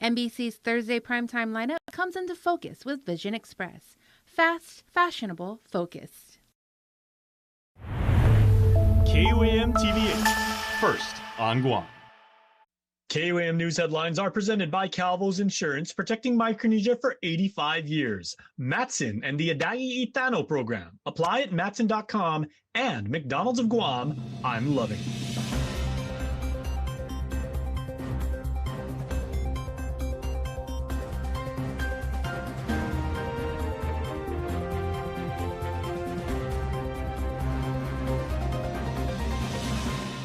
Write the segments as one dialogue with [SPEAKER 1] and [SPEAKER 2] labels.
[SPEAKER 1] NBC's Thursday primetime lineup comes into focus with Vision Express. Fast, fashionable, focused.
[SPEAKER 2] KUAM TV8, first on Guam.
[SPEAKER 3] KUAM News headlines are presented by Calvo's Insurance, protecting Micronesia for 85 years. Matson and the Adai Itano program. Apply at matson.com and McDonald's of Guam. I'm loving it.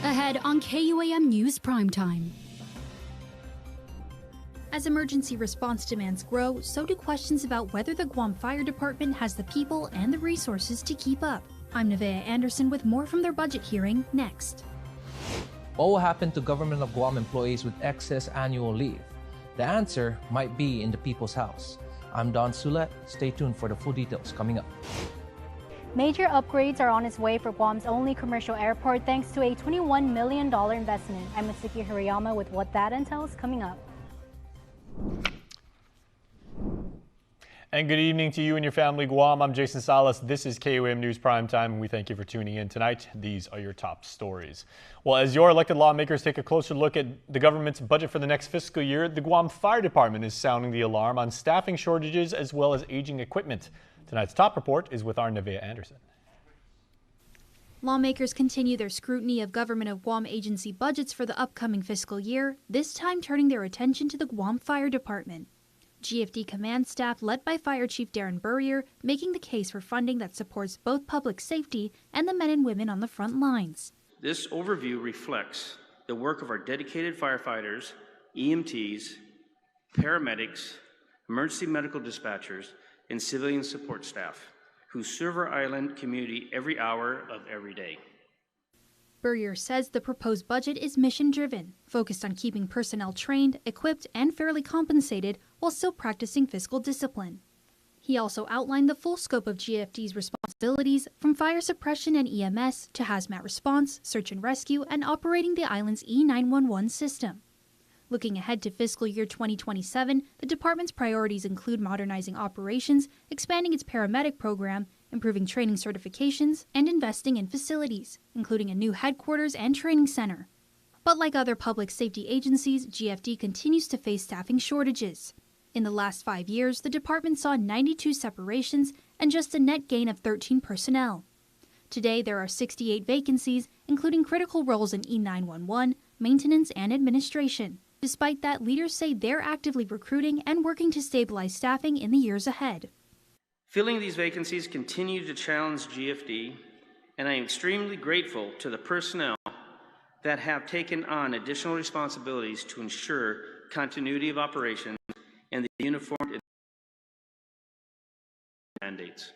[SPEAKER 4] Ahead on KUAM News Primetime. As emergency response demands grow, so do questions about whether the Guam Fire Department has the people and the resources to keep up. I'm Nevaeh Anderson with more from their budget hearing next.
[SPEAKER 5] What will happen to Government of Guam employees with excess annual leave? The answer might be in the People's House. I'm Don Sulet. Stay tuned for the full details coming up.
[SPEAKER 6] Major upgrades are on its way for Guam's only commercial airport thanks to a $21 million investment. I'm Mitsuki Hirayama with what that entails coming up.
[SPEAKER 2] And good evening to you and your family, Guam. I'm Jason Salas. This is KUAM News Primetime, and we thank you for tuning in tonight. These are your top stories. Well, as your elected lawmakers take a closer look at the government's budget for the next fiscal year, the Guam Fire Department is sounding the alarm on staffing shortages as well as aging equipment. Tonight's top report is with our Nevaeh Anderson.
[SPEAKER 4] Lawmakers continue their scrutiny of Government of Guam agency budgets for the upcoming fiscal year, this time turning their attention to the Guam Fire Department. GFD command staff led by Fire Chief Darren Burrier making the case for funding that supports both public safety and the men and women on the front lines.
[SPEAKER 7] This overview reflects the work of our dedicated firefighters, EMTs, paramedics, emergency medical dispatchers, and civilian support staff who serve our island community every hour of every day.
[SPEAKER 4] Burrier says the proposed budget is mission-driven, focused on keeping personnel trained, equipped, and fairly compensated while still practicing fiscal discipline. He also outlined the full scope of GFD's responsibilities, from fire suppression and EMS to hazmat response, search and rescue, and operating the island's E911 system. Looking ahead to fiscal year 2027, the department's priorities include modernizing operations, expanding its paramedic program, improving training certifications, and investing in facilities, including a new headquarters and training center. But like other public safety agencies, GFD continues to face staffing shortages. In the last 5 years, the department saw 92 separations and just a net gain of 13 personnel. Today, there are 68 vacancies, including critical roles in E911, maintenance, and administration. Despite that, leaders say they're actively recruiting and working to stabilize staffing in the years ahead.
[SPEAKER 7] Filling these vacancies continue to challenge GFD, and I am extremely grateful to the personnel that have taken on additional responsibilities to ensure continuity of operations and the uniform mandates.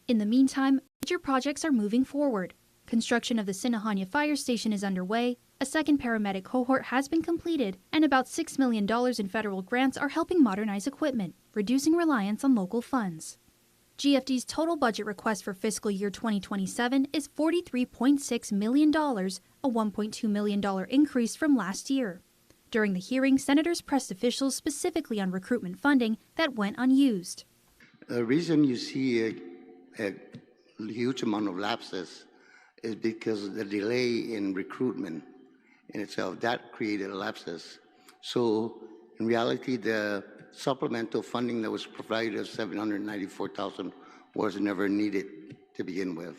[SPEAKER 4] In the meantime, major projects are moving forward. Construction of the Sinahanya Fire Station is underway, a second paramedic cohort has been completed, and about $6 million in federal grants are helping modernize equipment, reducing reliance on local funds. GFD's total budget request for fiscal year 2027 is $43.6 million, a $1.2 million increase from last year. During the hearing, senators pressed officials specifically on recruitment funding that went unused.
[SPEAKER 8] The reason you see a huge amount of lapses is because of the delay in recruitment in itself. That created lapses. So in reality, the supplemental funding that was provided of $794,000 was never needed to begin with.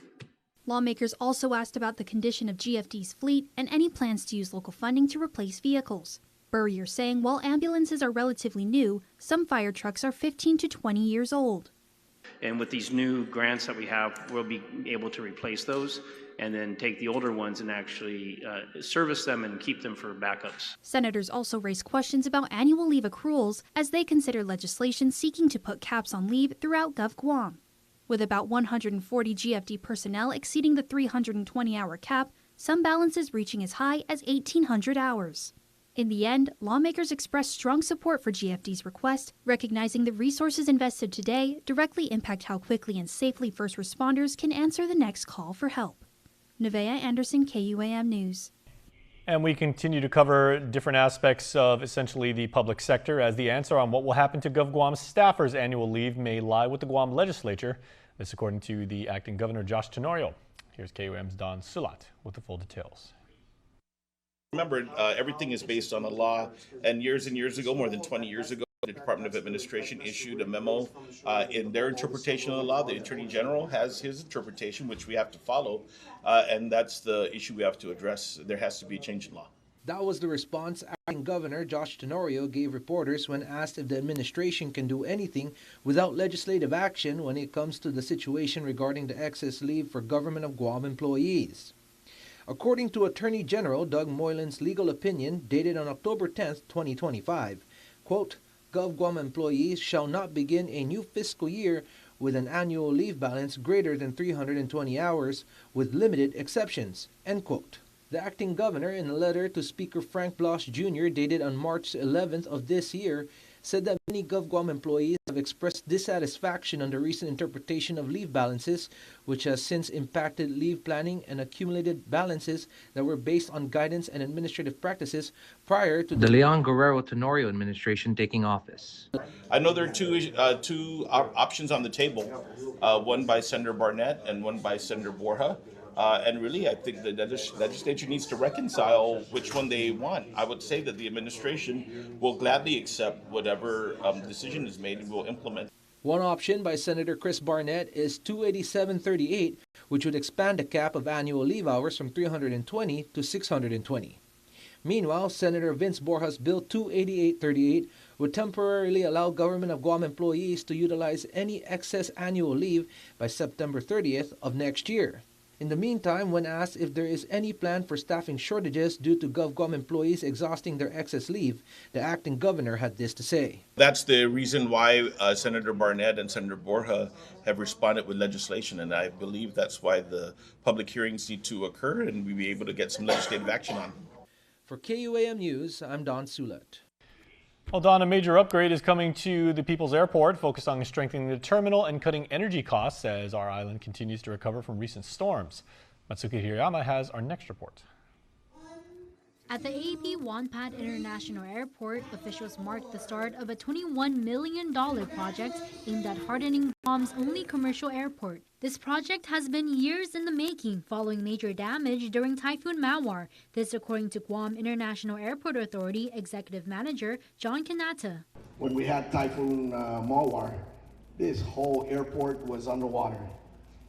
[SPEAKER 4] Lawmakers also asked about the condition of GFD's fleet and any plans to use local funding to replace vehicles. Burrier saying while ambulances are relatively new, some fire trucks are 15 to 20 years old.
[SPEAKER 7] And with these new grants that we have, we'll be able to replace those and then take the older ones and actually service them and keep them for backups.
[SPEAKER 4] Senators also raised questions about annual leave accruals as they consider legislation seeking to put caps on leave throughout GovGuam. With about 140 GFD personnel exceeding the 320-hour cap, some balances reaching as high as 1,800 hours. In the end, lawmakers expressed strong support for GFD's request, recognizing the resources invested today directly impact how quickly and safely first responders can answer the next call for help. Nevaeh Anderson, KUAM News.
[SPEAKER 2] And we continue to cover different aspects of essentially the public sector, as the answer on what will happen to GovGuam staffers' annual leave may lie with the Guam legislature. This according to the acting governor, Josh Tenorio. Here's KUAM's Don Sulat with the full details.
[SPEAKER 9] Remember, everything is based on a law, and years ago, more than 20 years ago, the Department of Administration issued a memo in their interpretation of the law. The Attorney General has his interpretation, which we have to follow, and that's the issue we have to address. There has to be a change in law.
[SPEAKER 5] That was the response acting Governor Josh Tenorio gave reporters when asked if the administration can do anything without legislative action when it comes to the situation regarding the excess leave for Government of Guam employees. According to Attorney General Doug Moylan's legal opinion dated on October 10, 2025, quote, GovGuam employees shall not begin a new fiscal year with an annual leave balance greater than 320 hours with limited exceptions, end quote. The acting governor, in a letter to Speaker Frank Bloss Jr. dated on March 11th of this year, said that many GovGuam employees have expressed dissatisfaction on the recent interpretation of leave balances, which has since impacted leave planning and accumulated balances that were based on guidance and administrative practices prior to the Leon Guerrero Tenorio administration taking office.
[SPEAKER 9] I know there are two options on the table, one by Senator Barnett and one by Senator Borja. And really, I think the legislature needs to reconcile which one they want. I would say that the administration will gladly accept whatever decision is made and will implement.
[SPEAKER 5] One option by Senator Chris Barnett is 28738, which would expand the cap of annual leave hours from 320 to 620. Meanwhile, Senator Vince Borja's Bill 28838 would temporarily allow Government of Guam employees to utilize any excess annual leave by September 30th of next year. In the meantime, when asked if there is any plan for staffing shortages due to GovGuam employees exhausting their excess leave, the acting governor had this to say.
[SPEAKER 9] That's the reason why Senator Barnett and Senator Borja have responded with legislation, and I believe that's why the public hearings need to occur and we'll be able to get some legislative action on.
[SPEAKER 5] For KUAM News, I'm Don Sulat.
[SPEAKER 2] Well, Don, a major upgrade is coming to the People's Airport, focused on strengthening the terminal and cutting energy costs as our island continues to recover from recent storms. Matsuki Hirayama has our next report.
[SPEAKER 4] At the AAP Wanpat International Airport, officials marked the start of a $21 million project aimed at hardening Guam's only commercial airport. This project has been years in the making following major damage during Typhoon Mawar. This according to Guam International Airport Authority Executive Manager John Kanata.
[SPEAKER 10] When we had Typhoon Mawar, this whole airport was underwater.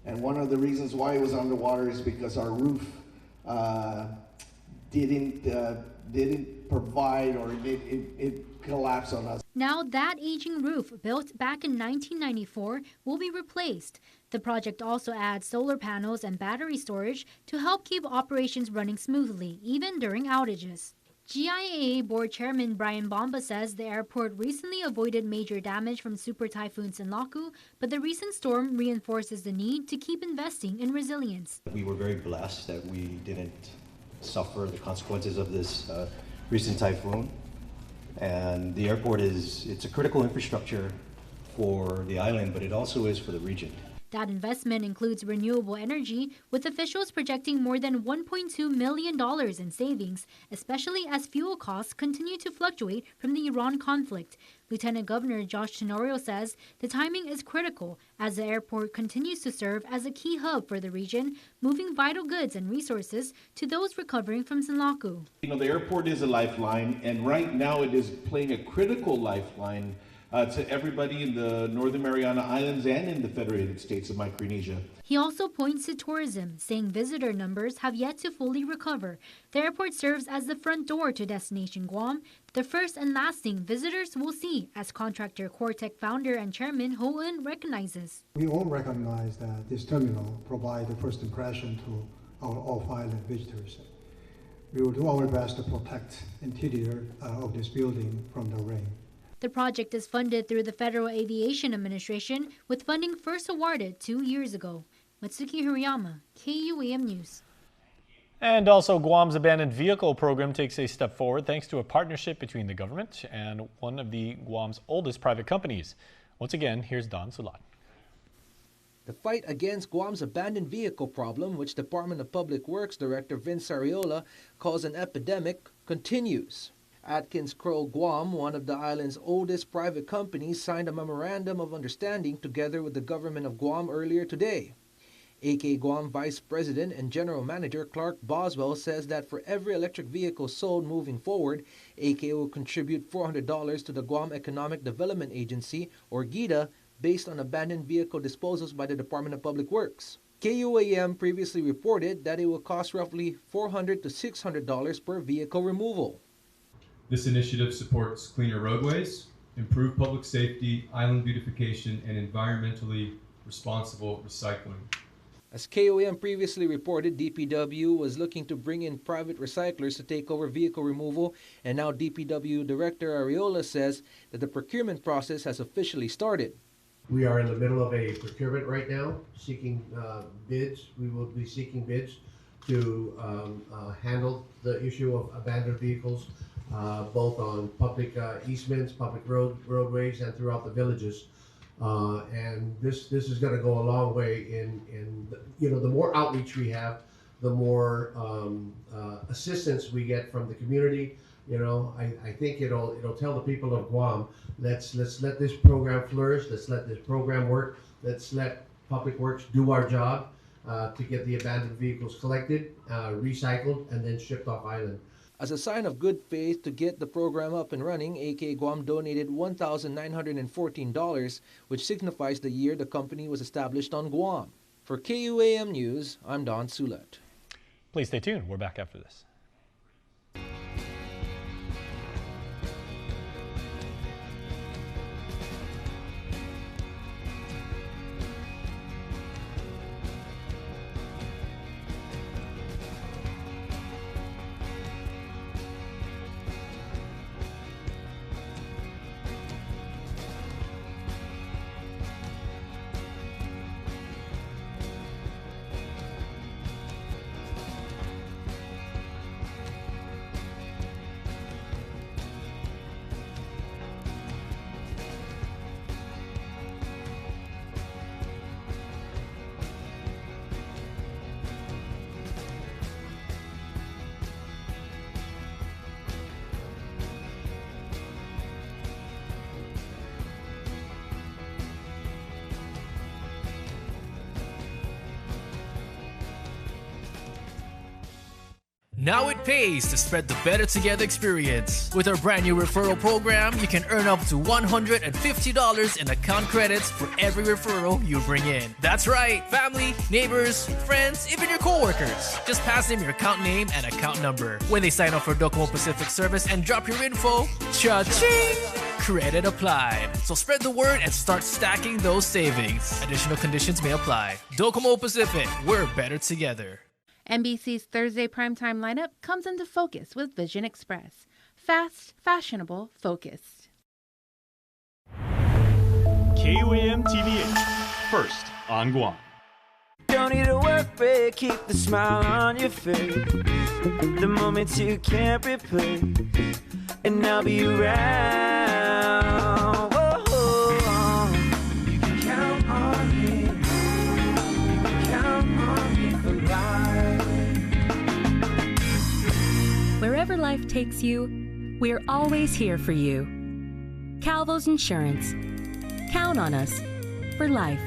[SPEAKER 10] And one of the reasons why it was underwater is because our roof didn't provide, or it collapsed on us.
[SPEAKER 4] Now that aging roof, built back in 1994, will be replaced. The project also adds solar panels and battery storage to help keep operations running smoothly, even during outages. GIAA Board Chairman Brian Bomba says the airport recently avoided major damage from Super Typhoon Sinlaku, but the recent storm reinforces the need to keep investing in resilience.
[SPEAKER 11] We were very blessed that we didn't suffer the consequences of this recent typhoon. And the airport it's a critical infrastructure for the island, but it also is for the region.
[SPEAKER 4] That investment includes renewable energy, with officials projecting more than $1.2 million in savings, especially as fuel costs continue to fluctuate from the Iran conflict. Lieutenant Governor Josh Tenorio says the timing is critical as the airport continues to serve as a key hub for the region, moving vital goods and resources to those recovering from Sinlaku.
[SPEAKER 12] The airport is a lifeline, and right now it is playing a critical lifeline to everybody in the Northern Mariana Islands and in the Federated States of Micronesia.
[SPEAKER 4] He also points to tourism, saying visitor numbers have yet to fully recover. The airport serves as the front door to Destination Guam, the first and last thing visitors will see, as contractor Cortec founder and chairman Ho Eun recognizes.
[SPEAKER 13] We all recognize that this terminal provides the first impression to our off-island visitors. We will do our best to protect the interior of this building from the rain.
[SPEAKER 4] The project is funded through the Federal Aviation Administration, with funding first awarded 2 years ago. Matsuki Hirayama, KUAM News.
[SPEAKER 2] And also, Guam's abandoned vehicle program takes a step forward thanks to a partnership between the government and one of Guam's oldest private companies. Once again, here's Don Sulat.
[SPEAKER 5] The fight against Guam's abandoned vehicle problem, which Department of Public Works Director Vince Arreola calls an epidemic, continues. Atkins Kroll Guam, one of the island's oldest private companies, signed a memorandum of understanding together with the government of Guam earlier today. AK Guam Vice President and General Manager Clark Boswell says that for every electric vehicle sold moving forward, AK will contribute $400 to the Guam Economic Development Agency, or GEDA, based on abandoned vehicle disposals by the Department of Public Works. KUAM previously reported that it will cost roughly $400 to $600 per vehicle removal.
[SPEAKER 14] This initiative supports cleaner roadways, improved public safety, island beautification, and environmentally responsible recycling.
[SPEAKER 5] As KUAM previously reported, DPW was looking to bring in private recyclers to take over vehicle removal, and now DPW Director Arreola says that the procurement process has officially started.
[SPEAKER 15] We are in the middle of a procurement right now, seeking bids. We will be seeking bids to handle the issue of abandoned vehicles, both on public easements, public roadways, and throughout the villages. And this is going to go a long way in the more outreach we have, the more assistance we get from the community. I think it'll tell the people of Guam, let's let this program flourish, let's let this program work, let's let Public Works do our job to get the abandoned vehicles collected, recycled, and then shipped off island.
[SPEAKER 5] As a sign of good faith to get the program up and running, AK Guam donated $1,914, which signifies the year the company was established on Guam. For KUAM News, I'm Don Sulat.
[SPEAKER 2] Please stay tuned. We're back after this.
[SPEAKER 16] Now it pays to spread the Better Together experience. With our brand new referral program, you can earn up to $150 in account credits for every referral you bring in. That's right, family, neighbors, friends, even your coworkers. Just pass them your account name and account number. When they sign up for Docomo Pacific service and drop your info, cha-ching! Credit applied. So spread the word and start stacking those savings. Additional conditions may apply. Docomo Pacific, we're better together.
[SPEAKER 1] NBC's Thursday primetime lineup comes into focus with Vision Express. Fast, fashionable, focused.
[SPEAKER 17] KUAM TV8, first on Guam.
[SPEAKER 18] Don't need a work break, keep the smile on your face. The moments you can't replace, and I'll be around. Whoa. You can count on me. You can count on me for life.
[SPEAKER 19] Wherever life takes you, we're always here for you. Calvo's Insurance. Count on us for life.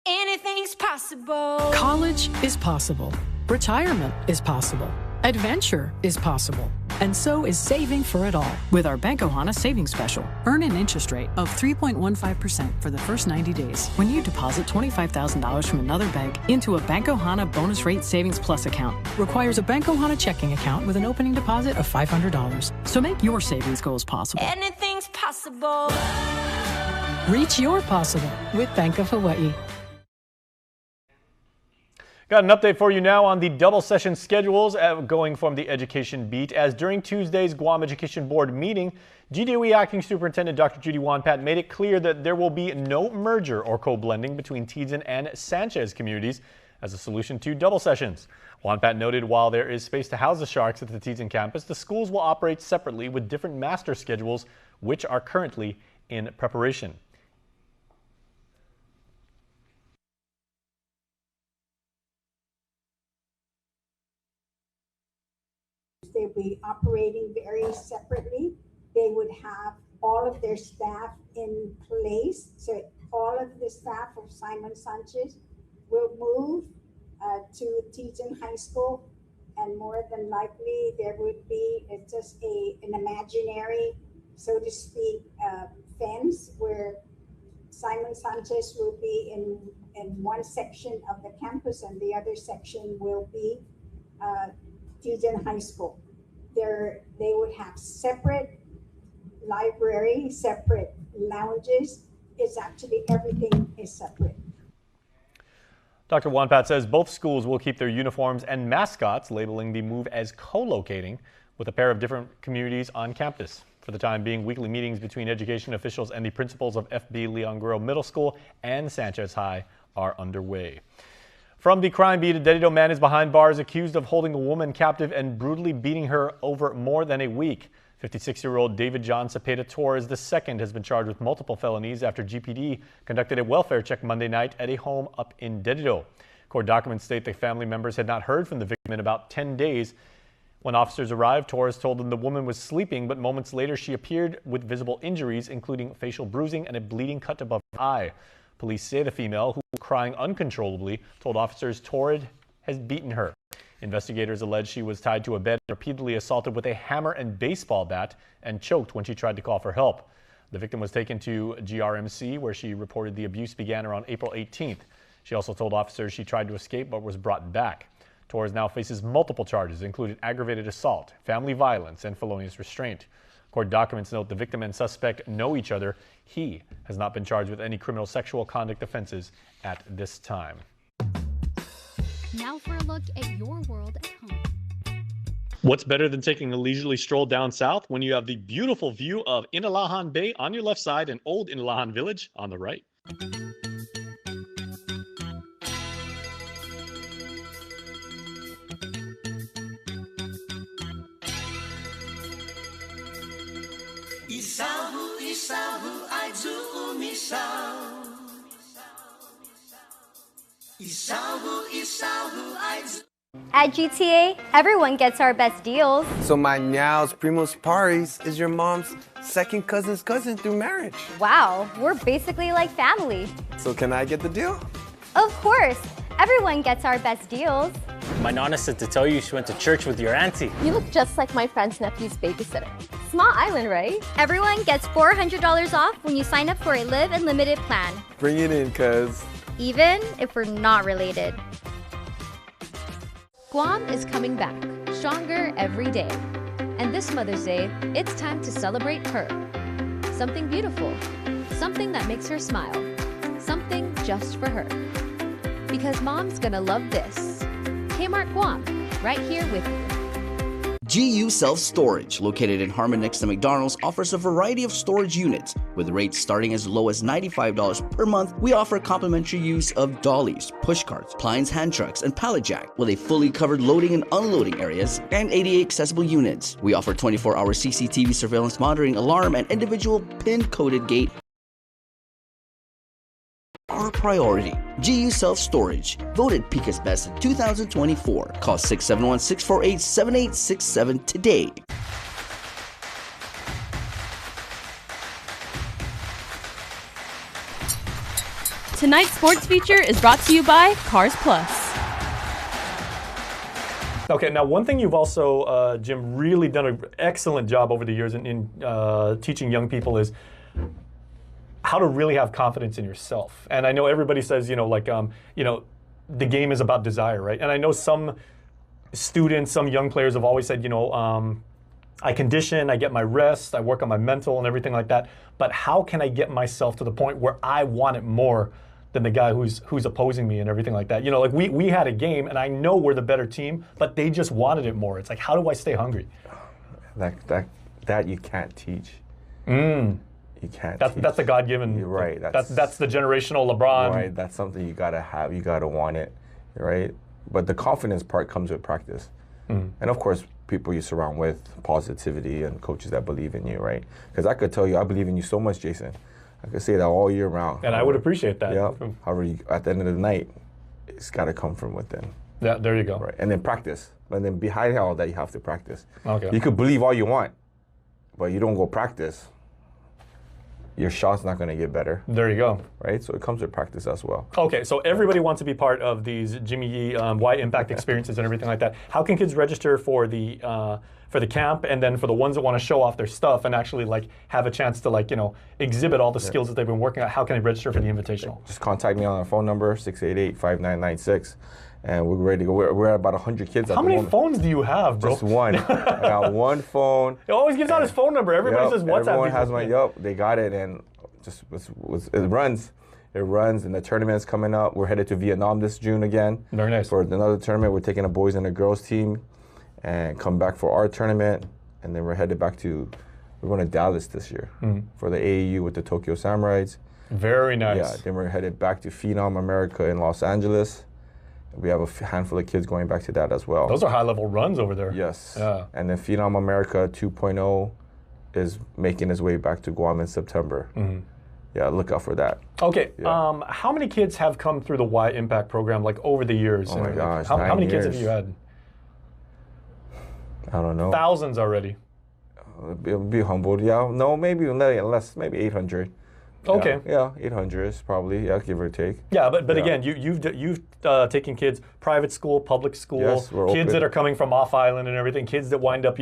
[SPEAKER 20] Anything's possible.
[SPEAKER 21] College is possible. Retirement is possible. Adventure is possible. And so is saving for it all with our Bank Ohana Savings Special. Earn an interest rate of 3.15% for the first 90 days when you deposit $25,000 from another bank into a Bank Ohana Bonus Rate Savings Plus account. Requires a Bank Ohana checking account with an opening deposit of $500. So make your savings goals possible.
[SPEAKER 20] Anything's possible.
[SPEAKER 21] Reach your possible with Bank of Hawaii.
[SPEAKER 2] Got an update for you now on the double session schedules going from the education beat. As during Tuesday's Guam Education Board meeting, GDOE Acting Superintendent Dr. Judy Wanpat made it clear that there will be no merger or co-blending between Tidsan and Sanchez communities as a solution to double sessions. Wanpat noted while there is space to house the Sharks at the Tidsan campus, the schools will operate separately with different master schedules, which are currently in preparation.
[SPEAKER 3] They'll be operating very separately. They would have all of their staff in place. So all of the staff of Simon Sanchez will move to Teton High School, and more than likely there would be just an imaginary, so to speak, fence where Simon Sanchez will be in one section of the campus and the other section will be Teton High School. They would have separate library, separate lounges. It's actually everything is separate.
[SPEAKER 2] Dr. Wanpat says both schools will keep their uniforms and mascots, labeling the move as co-locating with a pair of different communities on campus. For the time being, weekly meetings between education officials and the principals of FB Leon Guerrero Middle School and Sanchez High are underway. From the crime beat, a Dedido man is behind bars accused of holding a woman captive and brutally beating her over more than a week. 56-year-old David John Cepeda Torres II has been charged with multiple felonies after GPD conducted a welfare check Monday night at a home up in Dedido. Court documents state the family members had not heard from the victim in about 10 days. When officers arrived, Torres told them the woman was sleeping, but moments later she appeared with visible injuries, including facial bruising and a bleeding cut above her eye. Police say the female, who was crying uncontrollably, told officers Torres has beaten her. Investigators allege she was tied to a bed and repeatedly assaulted with a hammer and baseball bat and choked when she tried to call for help. The victim was taken to GRMC, where she reported the abuse began around April 18th. She also told officers she tried to escape but was brought back. Torres now faces multiple charges, including aggravated assault, family violence, and felonious restraint. Court documents note the victim and suspect know each other. He has not been charged with any criminal sexual conduct offenses at this time.
[SPEAKER 4] Now for a look at your world at home.
[SPEAKER 2] What's better than taking a leisurely stroll down south when you have the beautiful view of Inalahan Bay on your left side and Old Inalahan Village on the right?
[SPEAKER 22] Isahu, isahu, ay umisaw. Isahu, isahu, ay.
[SPEAKER 23] At GTA, everyone gets our best deals.
[SPEAKER 24] So my Nyao's Primos Paris is your mom's second cousin's cousin through marriage.
[SPEAKER 23] Wow, we're basically like family.
[SPEAKER 24] So can I get the deal?
[SPEAKER 23] Of course, everyone gets our best deals.
[SPEAKER 25] My nana said to tell you she went to church with your auntie.
[SPEAKER 23] You look just like my friend's nephew's babysitter. Small island, right? Everyone gets $400 off when you sign up for a Live Unlimited plan.
[SPEAKER 24] Bring it in, cuz.
[SPEAKER 23] Even if we're not related.
[SPEAKER 26] Guam is coming back, stronger every day. And this Mother's Day, it's time to celebrate her. Something beautiful, something that makes her smile, something just for her. Because Mom's gonna love this. Kmart Guam, right here with you.
[SPEAKER 27] GU Self Storage, located in Harmon next to McDonald's, offers a variety of storage units. With rates starting as low as $95 per month, we offer complimentary use of dollies, push carts, Plines hand trucks, and pallet jack, with a fully covered loading and unloading areas and ADA accessible units. We offer 24-hour CCTV surveillance monitoring, alarm, and individual pin-coded gate. Our priority, GU Self Storage, voted Pika's Best in 2024. Call 671-648-7867 today.
[SPEAKER 28] Tonight's sports feature is brought to you by Cars Plus.
[SPEAKER 2] Okay, now one thing you've also, Jim, really done an excellent job over the years in teaching young people is how to really have confidence in yourself. And I know everybody says, the game is about desire, right? And I know some students, some young players have always said, I condition, I get my rest, I work on my mental and everything like that. But how can I get myself to the point where I want it more than the guy who's opposing me and everything like that? We had a game and I know we're the better team, but they just wanted it more. It's like, how do I stay hungry?
[SPEAKER 29] That you can't teach. You can't.
[SPEAKER 2] That's the God-given.
[SPEAKER 29] You're right.
[SPEAKER 2] That's the generational LeBron.
[SPEAKER 29] Right. That's something you gotta have. You gotta want it, right? But the confidence part comes with practice, and of course, people you surround with, positivity, and coaches that believe in you, right? Because I could tell you, I believe in you so much, Jason. I could say that all year round.
[SPEAKER 2] And I would appreciate that.
[SPEAKER 29] Yeah. However, at the end of the night, it's got to come from within.
[SPEAKER 2] Yeah, there you go.
[SPEAKER 29] Right, and then practice. And then behind all that, you have to practice.
[SPEAKER 2] Okay.
[SPEAKER 29] You could believe all you want, but you don't go practice, your shot's not going to get better.
[SPEAKER 2] There you go.
[SPEAKER 29] Right? So it comes with practice as well.
[SPEAKER 2] Okay, so everybody wants to be part of these Jimmy Yee Y Impact experiences and everything like that. How can kids register for the camp, and then for the ones that want to show off their stuff and actually like have a chance to like, you know, exhibit all the skills that they've been working on? How can they register for the Invitational?
[SPEAKER 29] Just contact me on our phone number, 688-5996. And we're ready to go. We're at about 100 kids.
[SPEAKER 2] How many phones do you have, bro?
[SPEAKER 29] Just one. I got one phone.
[SPEAKER 2] He always gives out his phone number. Everybody says WhatsApp.
[SPEAKER 29] Everyone has my, they got it, and just it runs. It runs, and the tournament's coming up. We're headed to Vietnam this June again.
[SPEAKER 2] Very nice.
[SPEAKER 29] For another tournament. We're taking a boys and a girls team and come back for our tournament, and then we're headed back to, we're going to Dallas this year for the AAU with the Tokyo Samurais.
[SPEAKER 2] Very nice.
[SPEAKER 29] Yeah, then we're headed back to Phenom America in Los Angeles. We have a handful of kids going back to that as well.
[SPEAKER 2] Those are high-level runs over there.
[SPEAKER 29] Yes.
[SPEAKER 2] Yeah.
[SPEAKER 29] And then Phenom America 2.0 is making its way back to Guam in September. Yeah, look out for that.
[SPEAKER 2] Okay. Yeah. How many kids have come through the Y Impact program like over the years?
[SPEAKER 29] Oh my gosh,
[SPEAKER 2] how many
[SPEAKER 29] 9
[SPEAKER 2] kids
[SPEAKER 29] years.
[SPEAKER 2] have you had?
[SPEAKER 29] I don't know.
[SPEAKER 2] Thousands already.
[SPEAKER 29] It'll be humbled. Yeah. No, maybe less. Maybe 800.
[SPEAKER 2] Okay.
[SPEAKER 29] Yeah, 800 is probably, give or take.
[SPEAKER 2] Yeah, but again, you've taken kids private school, public school,
[SPEAKER 29] yes, we're
[SPEAKER 2] kids
[SPEAKER 29] open.
[SPEAKER 2] that are coming from off island and everything, kids that wind up,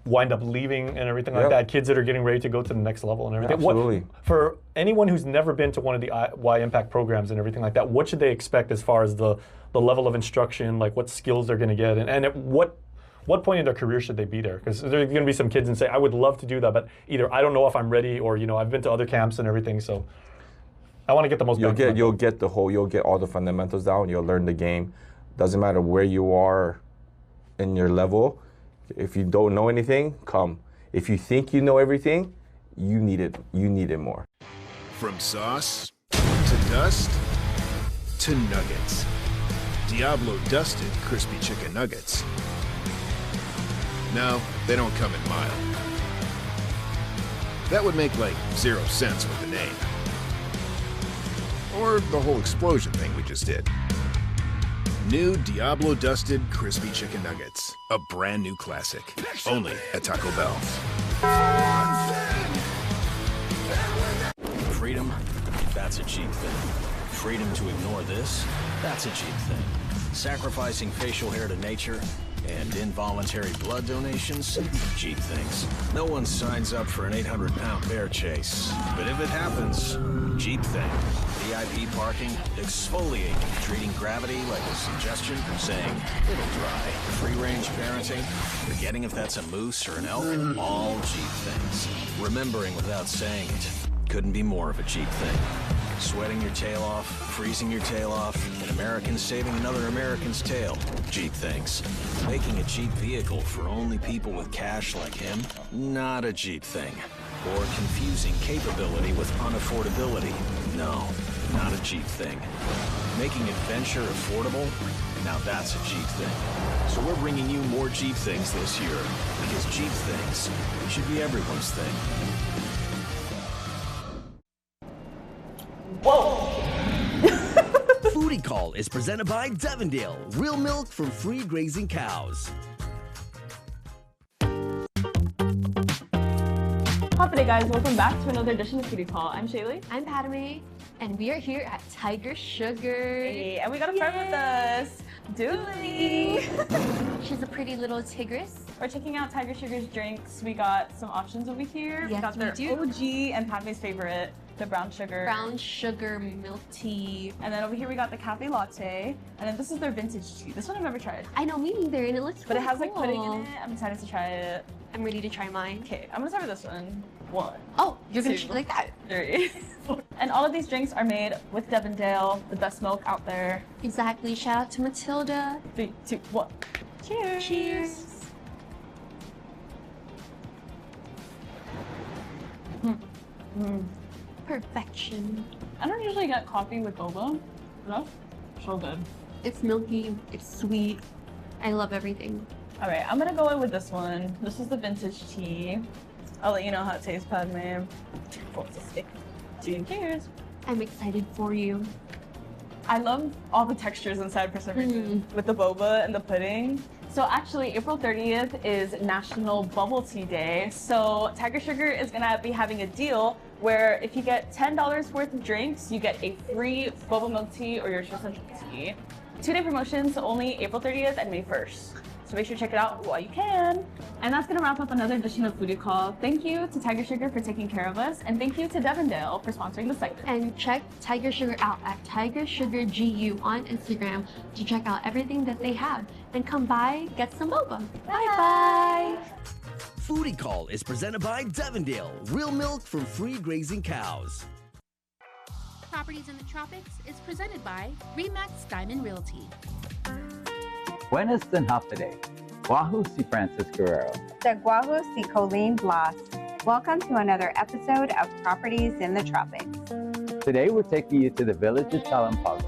[SPEAKER 2] wind up leaving and everything like that, kids that are getting ready to go to the next level and everything.
[SPEAKER 29] Absolutely.
[SPEAKER 2] For anyone who's never been to one of the Y Impact programs and everything like that, what should they expect as far as the level of instruction, like what skills they're going to get, and at what point in their career should they be there? Because there are going to be some kids and say, I would love to do that, but either I don't know if I'm ready, or I've been to other camps and everything, so I want to get the most.
[SPEAKER 29] You'll get all the fundamentals down. You'll learn the game. Doesn't matter where you are in your level. If you don't know anything, come. If you think you know everything, you need it. You need it more.
[SPEAKER 6] From sauce to dust to nuggets. Diablo dusted crispy chicken nuggets. No, they don't come in mild. That would make like 0 sense with the name. Or the whole explosion thing we just did. New Diablo Dusted Crispy Chicken Nuggets. A brand new classic. Only at Taco Bell.
[SPEAKER 7] Freedom, that's a cheap thing. Freedom to ignore this, that's a cheap thing. Sacrificing facial hair to nature and involuntary blood donations, cheap things. No one signs up for an 800-pound bear chase. But if it happens, cheap thing. VIP parking, exfoliating, treating gravity like a suggestion, saying, it'll dry. Free-range parenting, forgetting if that's a moose or an elk, all cheap things. Remembering without saying it, couldn't be more of a cheap thing. Sweating your tail off, freezing your tail off, an American saving another American's tail. Cheap things. Making a cheap vehicle for only people with cash like him? Not a cheap thing. Or confusing capability with unaffordability? No, not a cheap thing. Making adventure affordable? Now that's a cheap thing. So we're bringing you more cheap things this year, because cheap things should be everyone's thing.
[SPEAKER 8] Foodie Call is presented by Devondale, real milk from free grazing cows.
[SPEAKER 28] How's it, guys? Welcome back to another edition of Foodie Call. I'm Shaylee.
[SPEAKER 26] I'm Padme, and we are here at Tiger Sugar.
[SPEAKER 28] Hey, and we got a friend with us, Dooley.
[SPEAKER 26] She's a pretty little tigress.
[SPEAKER 28] We're checking out Tiger Sugar's drinks. We got some options over here.
[SPEAKER 26] Yes,
[SPEAKER 28] we got their
[SPEAKER 26] do.
[SPEAKER 28] OG and Padme's favorite, the brown sugar.
[SPEAKER 26] Brown sugar milk tea.
[SPEAKER 28] And then over here we got the cafe latte. And then this is their vintage tea. This one I've never tried.
[SPEAKER 26] I know, me neither, and it looks
[SPEAKER 28] But it has
[SPEAKER 26] cool.
[SPEAKER 28] like pudding in it. I'm excited to try it.
[SPEAKER 26] I'm ready to try mine.
[SPEAKER 28] Okay, I'm gonna start with this one. 1.
[SPEAKER 26] Oh, you're gonna
[SPEAKER 28] two,
[SPEAKER 26] like that.
[SPEAKER 28] 3. And all of these drinks are made with Devondale, the best milk out there.
[SPEAKER 26] Exactly. Shout out to Matilda.
[SPEAKER 28] 3, 2, 1. Cheers.
[SPEAKER 26] Cheers. Perfection.
[SPEAKER 28] I don't usually get coffee with boba. No? So good.
[SPEAKER 26] It's milky, it's sweet. I love everything.
[SPEAKER 28] All right, I'm gonna go in with this one. This is the vintage tea. I'll let you know how it tastes, Padme. Cheers.
[SPEAKER 26] I'm excited for you.
[SPEAKER 5] I love all the textures inside preservation with the boba and the pudding. So actually, April 30th is National Bubble Tea Day. So Tiger Sugar is gonna be having a deal where if you get $10 worth of drinks, you get a free boba milk tea or your chosen tea. 2-day promotions only April 30th and May 1st. So make sure to check it out while you can. And that's gonna wrap up another edition of Foodie Call. Thank you to Tiger Sugar for taking care of us, and thank you to Devondale for sponsoring the segment.
[SPEAKER 9] And check Tiger Sugar out at Tiger Sugar GU on Instagram to check out everything that they have. And come by, get some boba. Bye-bye.
[SPEAKER 8] Foodie Call is presented by Devondale, real milk from free grazing cows.
[SPEAKER 1] Properties in the Tropics is presented by RE/MAX Diamond Realty.
[SPEAKER 10] Buenas and Hafide. Guahu si Francis Guerrero.
[SPEAKER 11] Guahu si Colleen Blas. Welcome to another episode of Properties in the Tropics.
[SPEAKER 10] Today we're taking you to the village of Chalampago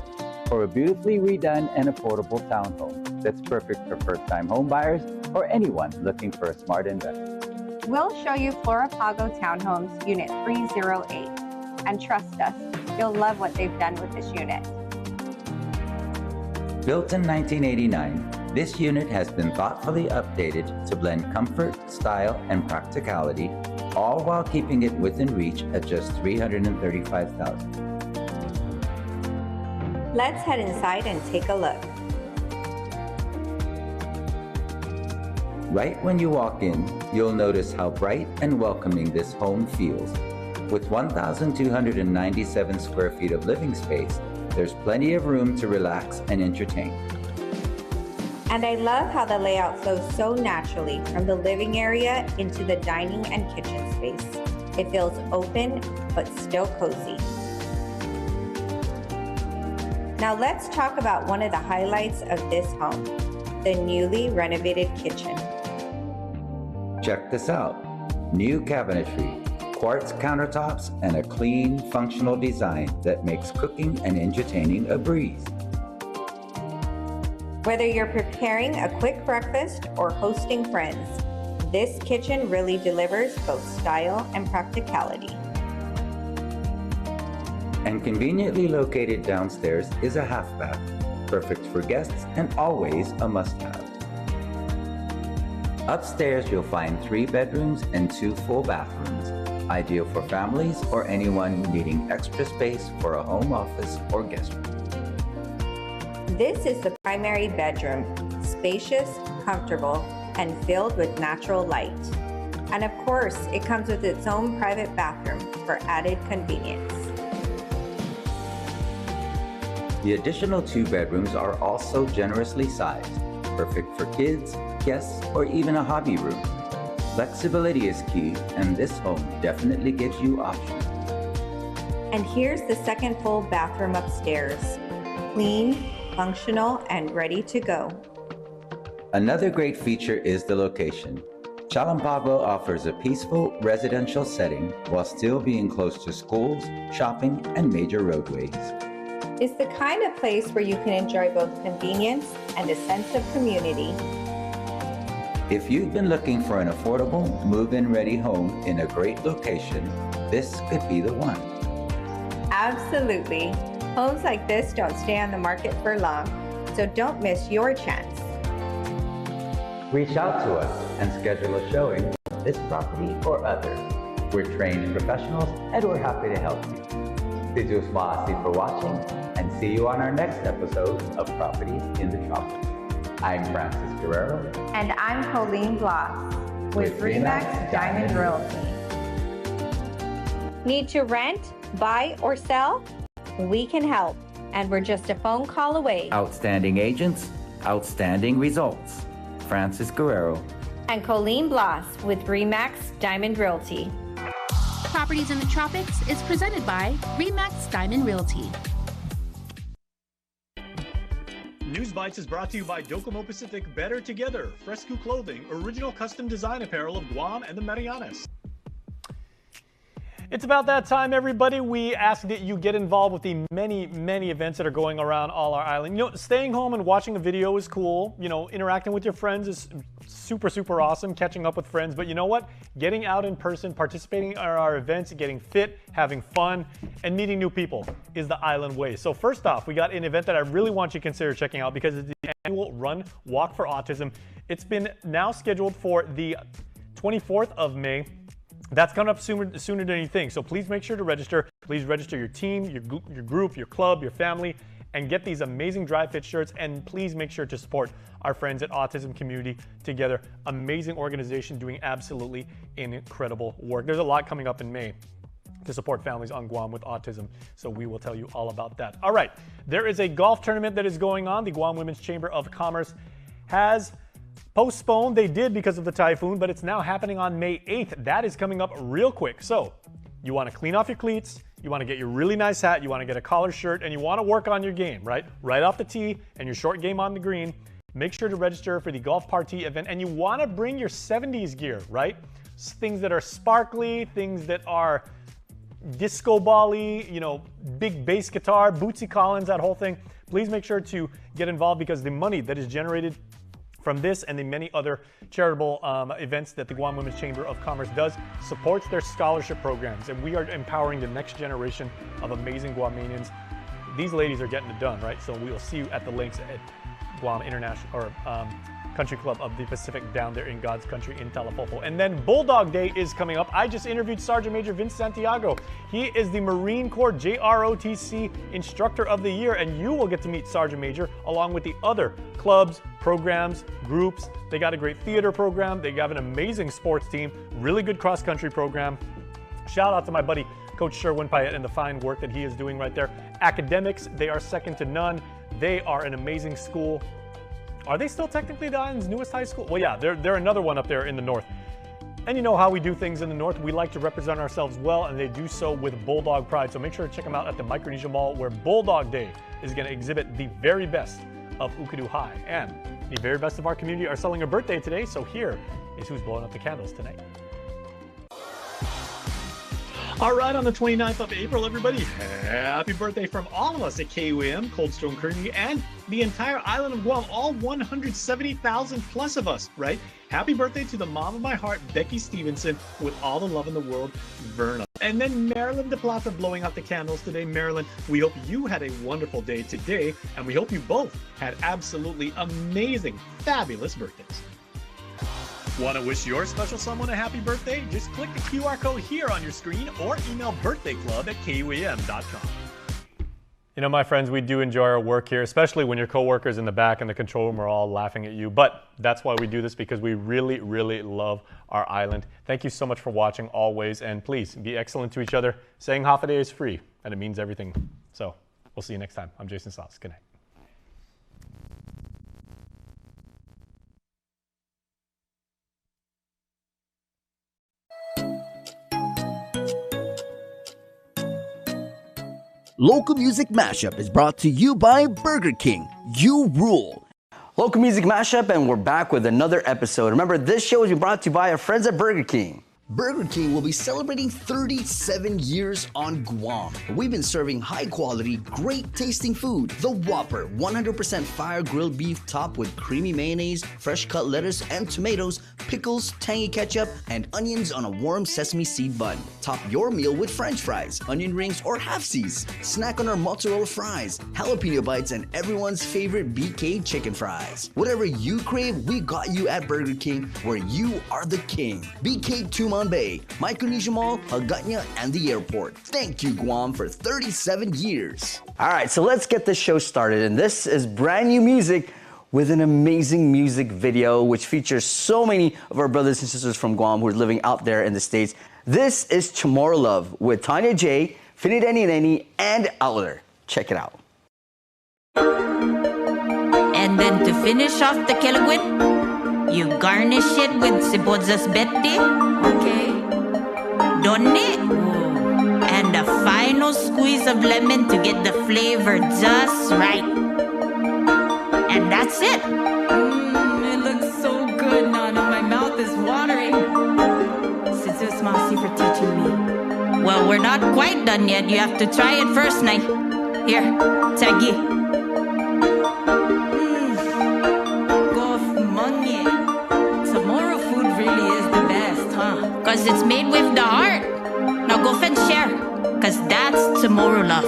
[SPEAKER 10] for a beautifully redone and affordable townhome that's perfect for first-time home buyers or anyone looking for a smart investment.
[SPEAKER 11] We'll show you Florapago Townhomes Unit 308. And trust us, you'll love what they've done with this unit.
[SPEAKER 12] Built in 1989, this unit has been thoughtfully updated to blend comfort, style, and practicality, all while keeping it within reach at just $335,000.
[SPEAKER 11] Let's head inside and take a look.
[SPEAKER 12] Right when you walk in, you'll notice how bright and welcoming this home feels. With 1,297 square feet of living space, there's plenty of room to relax and entertain.
[SPEAKER 11] And I love how the layout flows so naturally from the living area into the dining and kitchen space. It feels open, but still cozy. Now let's talk about one of the highlights of this home, the newly renovated kitchen.
[SPEAKER 12] Check this out. New cabinetry, quartz countertops, and a clean, functional design that makes cooking and entertaining a breeze.
[SPEAKER 11] Whether you're preparing a quick breakfast or hosting friends, this kitchen really delivers both style and practicality.
[SPEAKER 12] And conveniently located downstairs is a half bath, perfect for guests and always a must-have. Upstairs, you'll find 3 bedrooms and 2 full bathrooms, ideal for families or anyone needing extra space for a home office or guest room.
[SPEAKER 11] This is the primary bedroom, spacious, comfortable, and filled with natural light. And of course, it comes with its own private bathroom for added convenience.
[SPEAKER 12] The additional 2 bedrooms are also generously sized, perfect for kids, guests, or even a hobby room. Flexibility is key, and this home definitely gives you options.
[SPEAKER 11] And here's the second full bathroom upstairs. Clean, functional, and ready to go.
[SPEAKER 12] Another great feature is the location. Chalampago offers a peaceful residential setting while still being close to schools, shopping, and major roadways.
[SPEAKER 11] It's the kind of place where you can enjoy both convenience and a sense of community.
[SPEAKER 12] If you've been looking for an affordable, move-in ready home in a great location, this could be the one.
[SPEAKER 11] Absolutely. Homes like this don't stay on the market for long, so don't miss your chance.
[SPEAKER 10] Reach out to us and schedule a showing of this property or other. We're trained professionals and we're happy to help you. Thank for watching, and see you on our next episode of Properties in the Tropics. I'm Francis Guerrero.
[SPEAKER 11] And I'm Colleen Blas with RE/MAX Diamond Realty. Need to rent, buy, or sell? We can help, and we're just a phone call away.
[SPEAKER 12] Outstanding agents, outstanding results. Francis Guerrero
[SPEAKER 11] And Colleen Blas with RE/MAX Diamond Realty.
[SPEAKER 1] Properties in the Tropics is presented by RE/MAX Diamond Realty.
[SPEAKER 17] News Bites is brought to you by Docomo Pacific Better Together, Fresco Clothing, original custom design apparel of Guam and the Marianas.
[SPEAKER 2] It's about that time, everybody. We ask that you get involved with the many, many events that are going around all our island. You know, staying home and watching a video is cool. You know, interacting with your friends is super, super awesome, catching up with friends. But you know what? Getting out in person, participating in our events, getting fit, having fun, and meeting new people is the island way. So first off, we got an event that I really want you to consider checking out because it's the annual Run Walk for Autism. It's been now scheduled for the 24th of May. That's coming up sooner than you think. So please make sure to register. Please register your team, your group, your club, your family, and get these amazing Dry Fit shirts. And please make sure to support our friends at Autism Community Together. Amazing organization doing absolutely incredible work. There's a lot coming up in May to support families on Guam with autism. So we will tell you all about that. All right, there is a golf tournament that is going on. The Guam Women's Chamber of Commerce has postponed. They did because of the typhoon, but it's now happening on May 8th. That is coming up real quick. So you want to clean off your cleats, you want to get your really nice hat, you want to get a collar shirt, and you want to work on your game, right? Right off the tee and your short game on the green. Make sure to register for the golf party event, and you want to bring your 70s gear, right? Things that are sparkly, things that are disco ball-y, you know, big bass guitar, Bootsy Collins, that whole thing. Please make sure to get involved because the money that is generated from this and the many other charitable events that the Guam Women's Chamber of Commerce does supports their scholarship programs, and we are empowering the next generation of amazing Guamanians. These ladies are getting it done, right? So we will see you at the links at Guam International or Country Club of the Pacific down there in God's country in Talapopo. And then Bulldog Day is coming up. I just interviewed Sergeant Major Vince Santiago. He is the Marine Corps JROTC Instructor of the Year, and you will get to meet Sergeant Major along with the other clubs, programs, groups. They got a great theater program. They have an amazing sports team, really good cross-country program. Shout out to my buddy Coach Sherwin Payette and the fine work that he is doing right there. Academics, they are second to none. They are an amazing school. Are they still technically the island's newest high school? Well, yeah, they're another one up there in the north. And you know how we do things in the north. We like to represent ourselves well, and they do so with Bulldog pride. So make sure to check them out at the Micronesia Mall, where Bulldog Day is going to exhibit the very best of Ukadu High. And the very best of our community are selling a birthday today, so here is who's blowing up the candles tonight.
[SPEAKER 17] All right, on the 29th of April, everybody, happy birthday from all of us at KUAM, Cold Stone Creamery, and the entire island of Guam, all 170,000 plus of us, right? Happy birthday to the mom of my heart, Becky Stevenson, with all the love in the world, Verna. And then Marilyn DePlata blowing out the candles today. Marilyn, we hope you had a wonderful day today, and we hope you both had absolutely amazing, fabulous birthdays. Want to wish your special someone a happy birthday? Just click the QR code here on your screen or email birthdayclub@kuam.com.
[SPEAKER 2] You know, my friends, we do enjoy our work here, especially when your coworkers in the back in the control room are all laughing at you. But that's why we do this, because we really, really love our island. Thank you so much for watching always, and please be excellent to each other. Saying half a day is free, and it means everything. So we'll see you next time. I'm Jason Salas. Good night.
[SPEAKER 8] Local Music Mashup is brought to you by Burger King. You rule. Local Music Mashup, and we're back with another episode. Remember, this show is brought to you by our friends at Burger King. Burger King will be celebrating 37 years on Guam. We've been serving high quality, great tasting food. The Whopper, 100% fire grilled beef topped with creamy mayonnaise, fresh cut lettuce and tomatoes, pickles, tangy ketchup, and onions on a warm sesame seed bun. Top your meal with french fries, onion rings, or half-seas. Snack on our mozzarella fries, jalapeno bites, and everyone's favorite BK chicken fries. Whatever you crave, we got you at Burger King, where you are the king. BK Tumon Bay, Micronesia Mall, Hagåtña, and the airport. Thank you, Guam, for 37 years. All right, so let's get this show started. And this is brand new music with an amazing music video, which features so many of our brothers and sisters from Guam who are living out there in the States. This is Tomorrow Love with Tanya J, Finideni Neni, and Outler. Check it out.
[SPEAKER 3] And then to finish off the Kelagwin, you garnish it with Sibozas Betty, okay? Donne, and a final squeeze of lemon to get the flavor just right. And that's it.
[SPEAKER 13] It looks so good, Nana. My mouth is watering. Sizu Smasi for teaching me.
[SPEAKER 3] Well, But we're not quite done yet. You have to try it first, Nai. Here, Tagi. Tomorrow food really is the best, huh? Cause it's made with the heart. Now go and share, cause that's tomorrow love.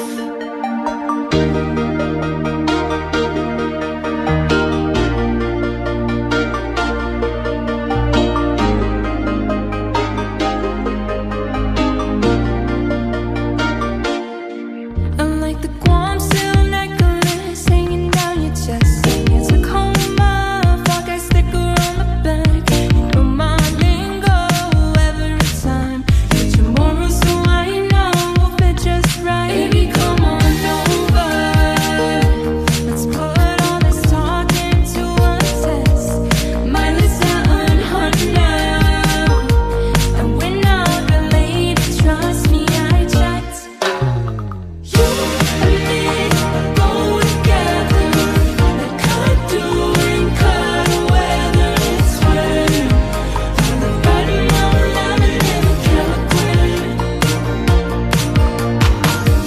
[SPEAKER 4] I'm like the Guam silk necklace hanging down your chest. It's a coma, fuck, I stick around the back. You know my lingo every time. Your tomorrow, so I know we'll fit just right. Baby, come on over. Let's put all this talk into a test. My list at 100 now, and we're not related. Trust me, I checked. You and me go together, like I do in cold weather. It's when the right amount of lemon in the California.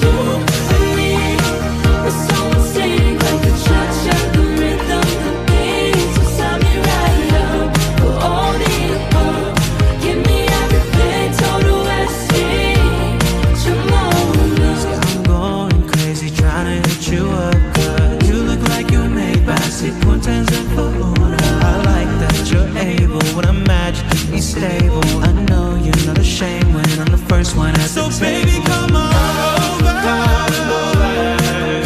[SPEAKER 4] You and me, we're so insane, like the cha-cha, the rhythm, the beat. So sign me right up, go all in up. Give me everything, total SC. Tomorrow.
[SPEAKER 14] I'm going crazy trying to hit you up, girl. You look like you made basic puntas and food. I like that you're able when I'm magically stable. I know you're not ashamed when I'm the first one at the table. So baby, come on over.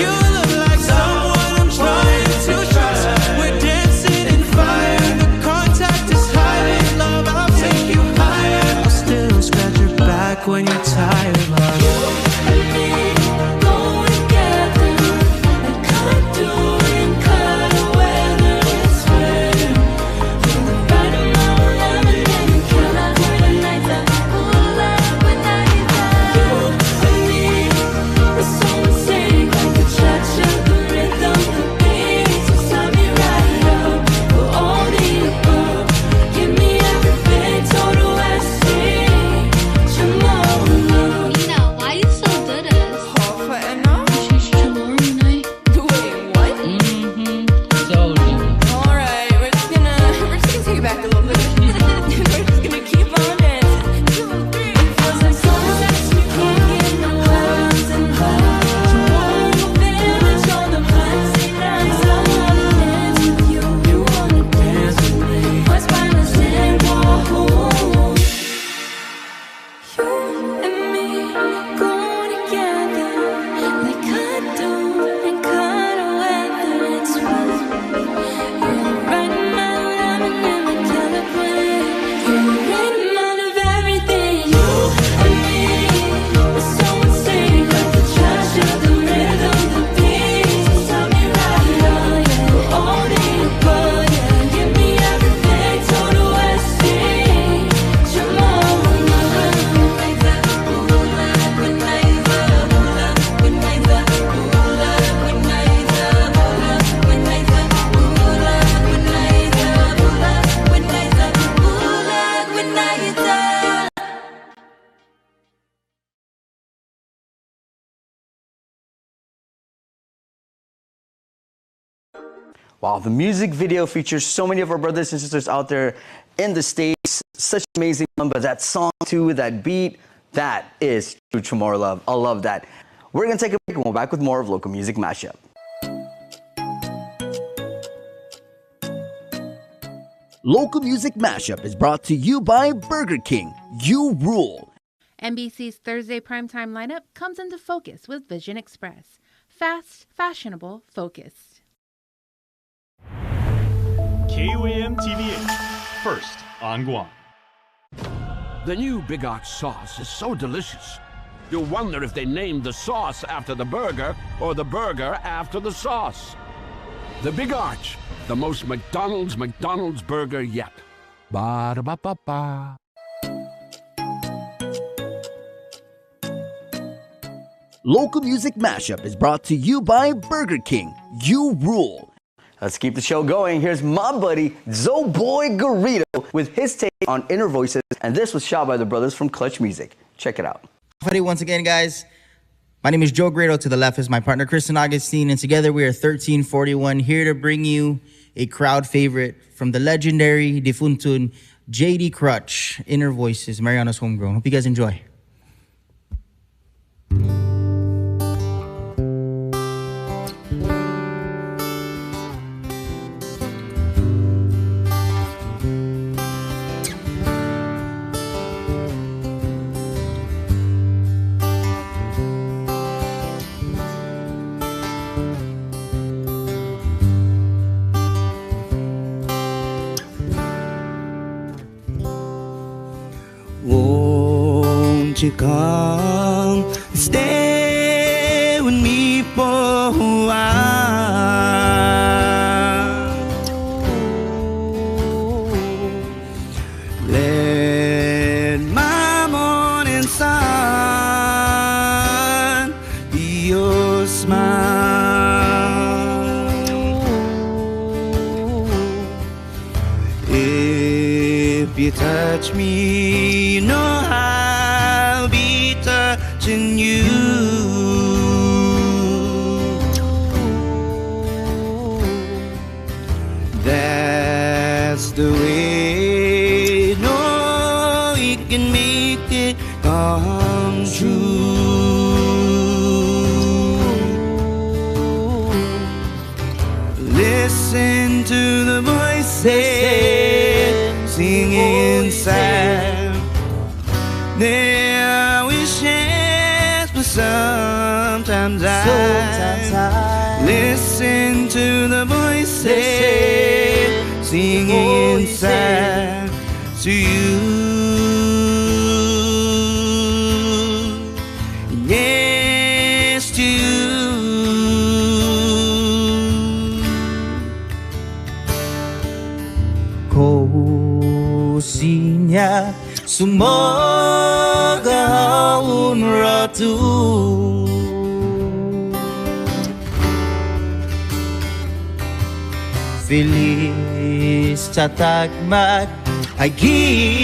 [SPEAKER 14] You look like someone I'm trying to trust. We're dancing in fire. The contact is high. Love, I'll take you higher. I'll still scratch your back when you're tired, love.
[SPEAKER 9] Why are you so good at this? She's tomorrow night.
[SPEAKER 4] Alright, we're just gonna take it back a little bit. We're just gonna keep on dancing. 2 and 3. It feels like someone's next, we can't get no clouds and clouds. Tomorrow village on the fancy nights. I wanna dance with you, you wanna dance with me. What's by the sand wall? You and me go together, like I do in cold weather. It's when you're the right amount of lemon in the California. You're the right amount of everything. You and me, we're so insane, like the cha-cha, the rhythm, the beat. So tell me right on, yeah, go all in, but yeah, give me everything, total SC. Tomorrow
[SPEAKER 8] Wow, the music video features so many of our brothers and sisters out there in the States. Such amazing one, but that song too, that beat, that is true tomorrow love. I love that. We're gonna take a break and we'll be back with more of Local Music Mashup.
[SPEAKER 27] Local Music Mashup is brought to you by Burger King. You rule.
[SPEAKER 1] NBC's Thursday primetime lineup comes into focus with Vision Express. Fast, fashionable, focused.
[SPEAKER 15] KUAM TV8, first on Guam.
[SPEAKER 16] The new Big Arch sauce is so delicious. You'll wonder if they named the sauce after the burger or the burger after the sauce. The Big Arch, the most McDonald's burger yet. Ba-da-ba-ba-ba.
[SPEAKER 27] Local Music Mashup is brought to you by Burger King. You rule.
[SPEAKER 8] Let's keep the show going. Here's my buddy, Zo Boy Garrido, with his take on inner voices. And this was shot by the brothers from Clutch Music. Check it out.
[SPEAKER 18] Foodie once again, guys. My name is Joe Grado. To the left is my partner, Kristen Augustine. And together we are 1341, here to bring you a crowd favorite from the legendary Difuntun J.D. Crutch, Inner Voices, Mariana's Homegrown. Hope you guys enjoy.
[SPEAKER 14] Won't you come stay with me for a while? Let my morning sun be your smile. If you touch me, you know I'll be touching you. That's the way, no, we can make it come true. Listen to the voices singing inside. There are wishes, but sometimes I listen to the voices singing inside to you. Yes, to you. Kosinya semoga ratu Feliz tatagmat ay gininhagu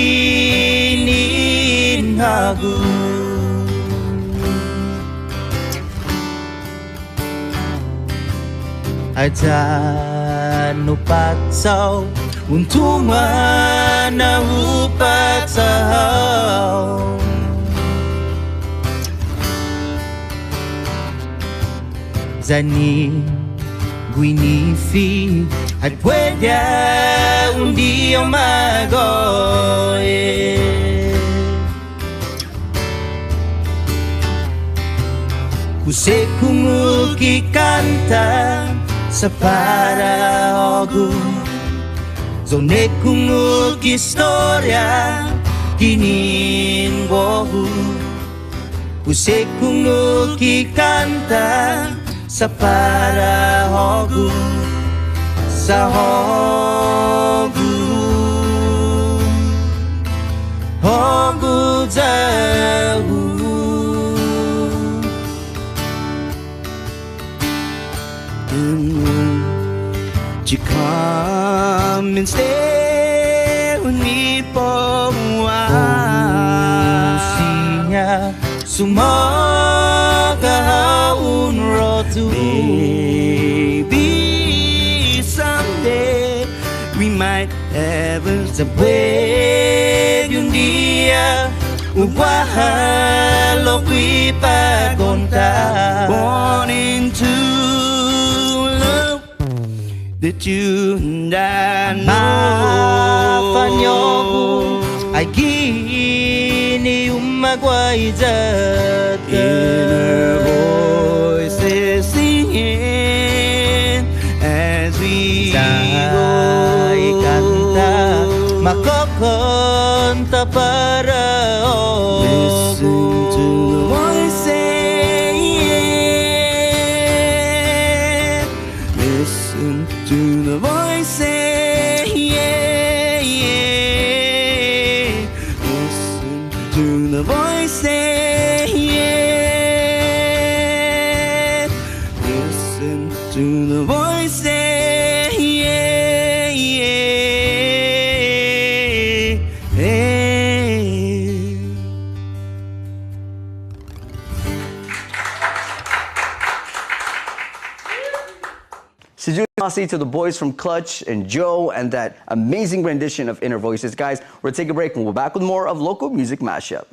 [SPEAKER 14] Ajan upatsaw untungan na upatsaw Zani Guinifi ay puede un día magoe Kuse kumuki kanta sa paraogu Zone kumuki historia kinin bohu Kuse kumuki kanta sa parahogu sa hogu hogu zahu you come and stay with me for a while siya sumaga unrotu maybe someday we might have a sabay un día upahalo kwi pagonta born into love that you and I know Fanyoku ay gini umagway jat inner voices singing as we go kanta makokonta para listen to the voices listen to the voices, yeah, yeah. Listen to the voices, yeah. Listen to the voices, yeah, yeah.
[SPEAKER 8] Saucy to the boys from Clutch and Joe and that amazing rendition of Inner Voices. Guys, we're going to take a break and we'll be back with more of Local Music Mashup.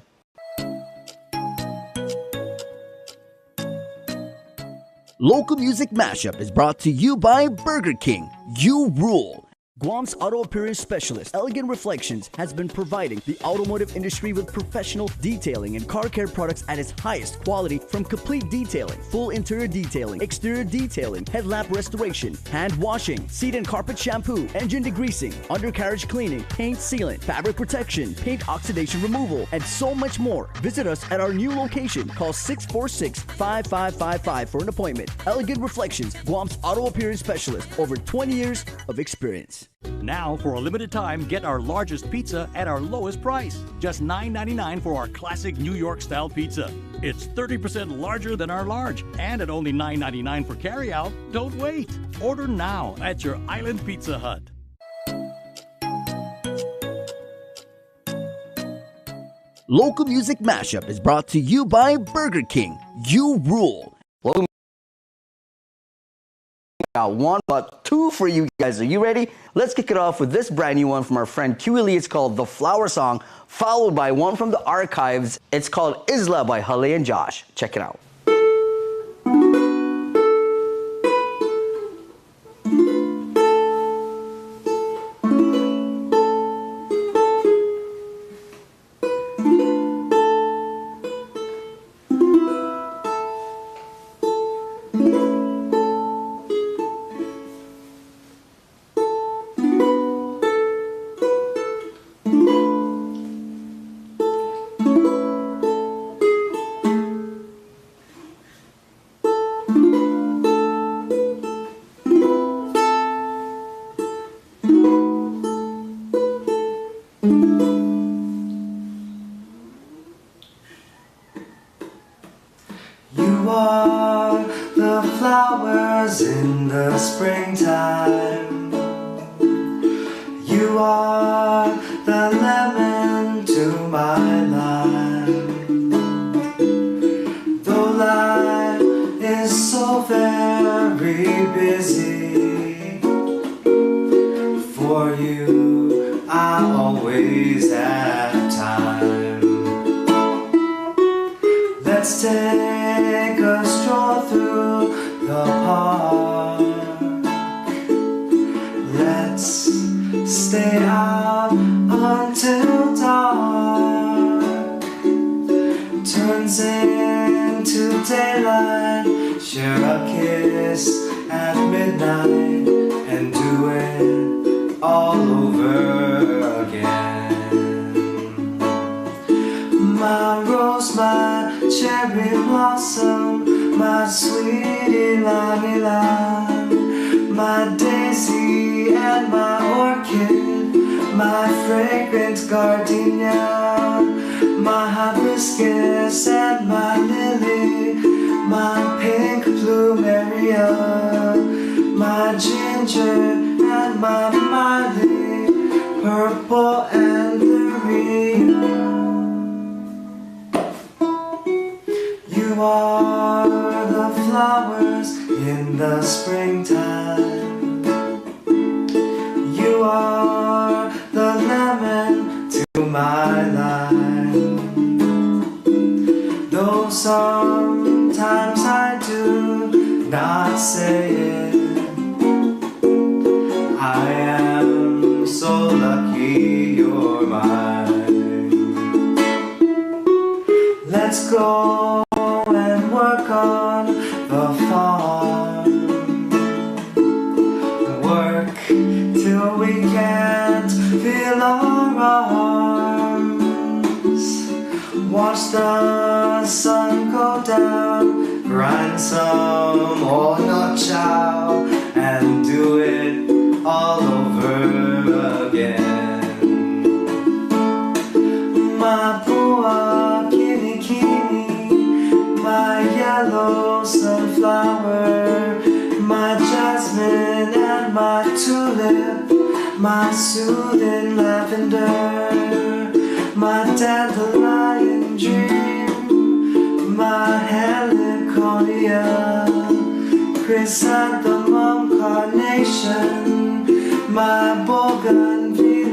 [SPEAKER 27] Local Music Mashup is brought to you by Burger King. You rule. Guam's auto appearance specialist, Elegant Reflections, has been providing the automotive industry with professional detailing and car care products at its highest quality, from complete detailing, full interior detailing, exterior detailing, headlamp restoration, hand washing, seat and carpet shampoo, engine degreasing, undercarriage cleaning, paint sealant, fabric protection, paint oxidation removal, and so much more. Visit us at our new location. Call 646-5555 for an appointment. Elegant Reflections, Guam's auto appearance specialist, over 20 years of experience.
[SPEAKER 6] Now, for a limited time, get our largest pizza at our lowest price. Just $9.99 for our classic New York-style pizza. It's 30% larger than our large, and at only $9.99 for carryout. Don't wait. Order now at your Island Pizza Hut.
[SPEAKER 27] Local Music Mashup is brought to you by Burger King. You rule.
[SPEAKER 8] Got one, but two for you guys. Are you ready? Let's kick it off with this brand new one from our friend Q Lee. It's called The Flower Song, followed by one from the archives. It's called Isla by Hale and Josh. Check it out.
[SPEAKER 14] You are the flowers in the springtime. You are the lemon to my lime. Though life is so very busy, for you I always have time. Let's take a stroll through the park. Let's stay out until dark turns into daylight. Share a kiss at midnight and do it all over again. My rose, my cherry blossom, my sweetie lamb, my daisy and my orchid, my fragrant gardenia, my hibiscus and my lily, my pink plumeria, my ginger and my marley, purple and luria. You are the flowers in the springtime. You are the lemon to my lime. Though sometimes I do not say it, I am so lucky you're mine. Let's go and work on the farm. Work till we can't feel our arms. Watch the sun go down, grind some horno chow, and do it all over again. My pua kini kini, my yellow sunflower, my jasmine and my tulip, my soothing lavender, my dandelion dream, my heliconia, chrysanthemum carnation. nation, my bougainvillea.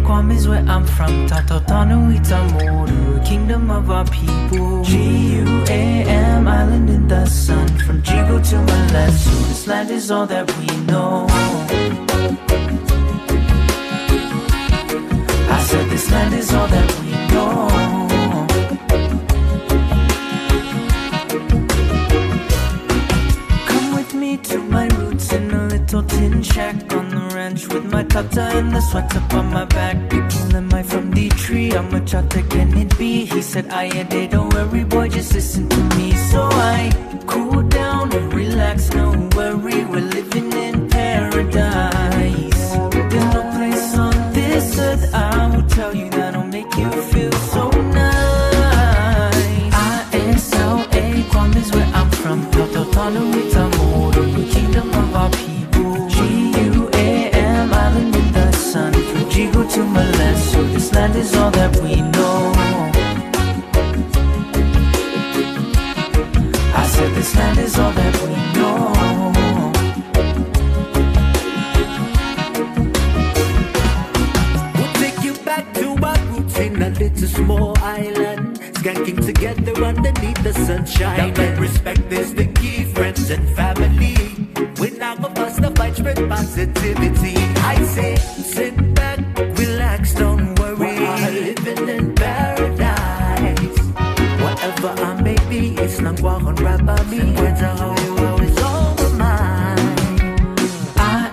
[SPEAKER 7] Guam is where I'm from. Tatanuita Moru, kingdom of our people. GUAM, island in the sun. From Jigo to Malessu, this land is all that we know. I said this land is all that we know. Come with me to my roots in a little tin shack on the ranch with my tata and the sweater on my back. People, am I from the tree? I'm a chata, can it be? He said, Ayade, don't worry boy, just listen to me. So I cool down and relax, no worry, we're living in paradise. There's no place on this earth, I will tell you, that'll make you feel so nice. ISLA, Guam is where I'm from. Tautanuita Moru, kingdom of our people. GUAM, island in the sun. From Jigo to Malessu, this land is all that we know. I said this land is all that we know.
[SPEAKER 14] We'll take you back to our roots in a little small island, skanking together underneath the sunshine. Now let respect is the key, friends and family. We're not gonna fuss the fight, spread positivity. I say, sit back, relax, don't worry. We're living in paradise. Whatever I may be, it's not on right by me. Words are how you always over mine.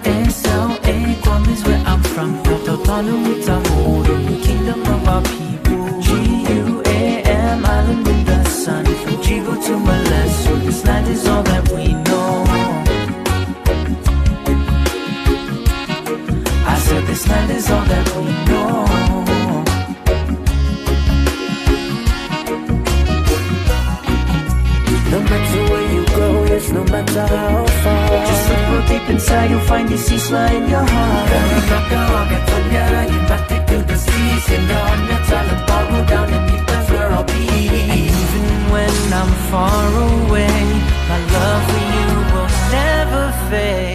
[SPEAKER 7] ISLA, Guam is where I'm from. Tautanuita Moru, kingdom of our people. GUAM, island in the sun. From Jigo to Malessu, this land is all that we know. I said this land is all that we know.
[SPEAKER 14] No matter where you go, yes, no matter how far.
[SPEAKER 7] Just look real deep inside, you'll find this Isla in your heart.
[SPEAKER 14] You might take to the seas, and on your talent, I'll go down and deep, that's where I'll be.
[SPEAKER 7] Even when I'm far away, my love for you will never fade.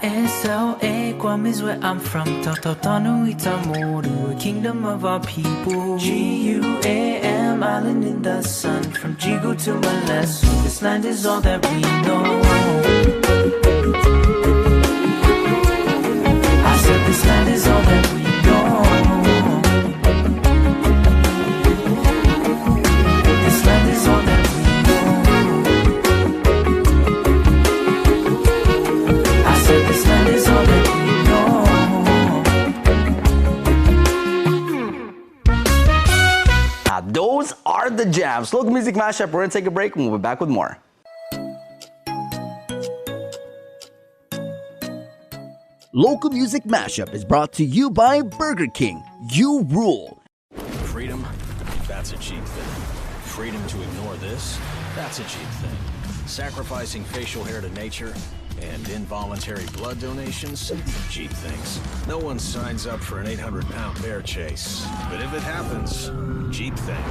[SPEAKER 7] ISLA, Guam is where I'm from. Tautanuita Moru, kingdom of our people. GUAM, island in the sun. From Jigo to Malessu, this land is all that we know. I said this land is all that we know. This land is all that we know. I said this land is all that we know.
[SPEAKER 8] Now, those are the jams. Local music mashup. We're gonna take a break and we'll be back with more. Local Music Mashup is brought to you by Burger King. You rule.
[SPEAKER 19] Freedom, that's a cheap thing. Freedom to ignore this, that's a cheap thing. Sacrificing facial hair to nature and involuntary blood donations, cheap things. No one signs up for an 800-pound bear chase. But if it happens, cheap thing.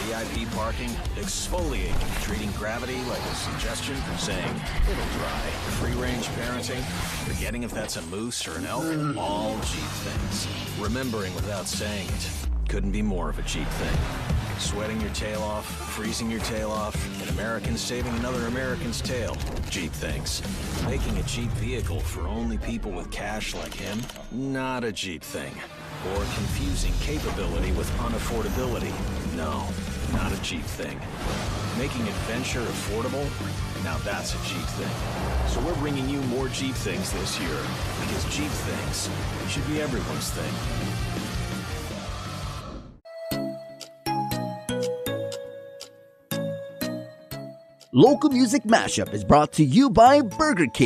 [SPEAKER 19] The VIP parking, exfoliating, treating gravity like a suggestion, saying, it'll dry, free-range parenting, forgetting if that's a moose or an elk, all Jeep things. Remembering without saying it, couldn't be more of a Jeep thing. Sweating your tail off, freezing your tail off, an American saving another American's tail. Jeep things. Making a Jeep vehicle for only people with cash like him? Not a Jeep thing. Or confusing capability with unaffordability? No, not a Jeep thing. Making adventure affordable? Now that's a Jeep thing. So we're bringing you more Jeep things this year, because Jeep things should be everyone's thing.
[SPEAKER 27] Local Music Mashup is brought to you by Burger King.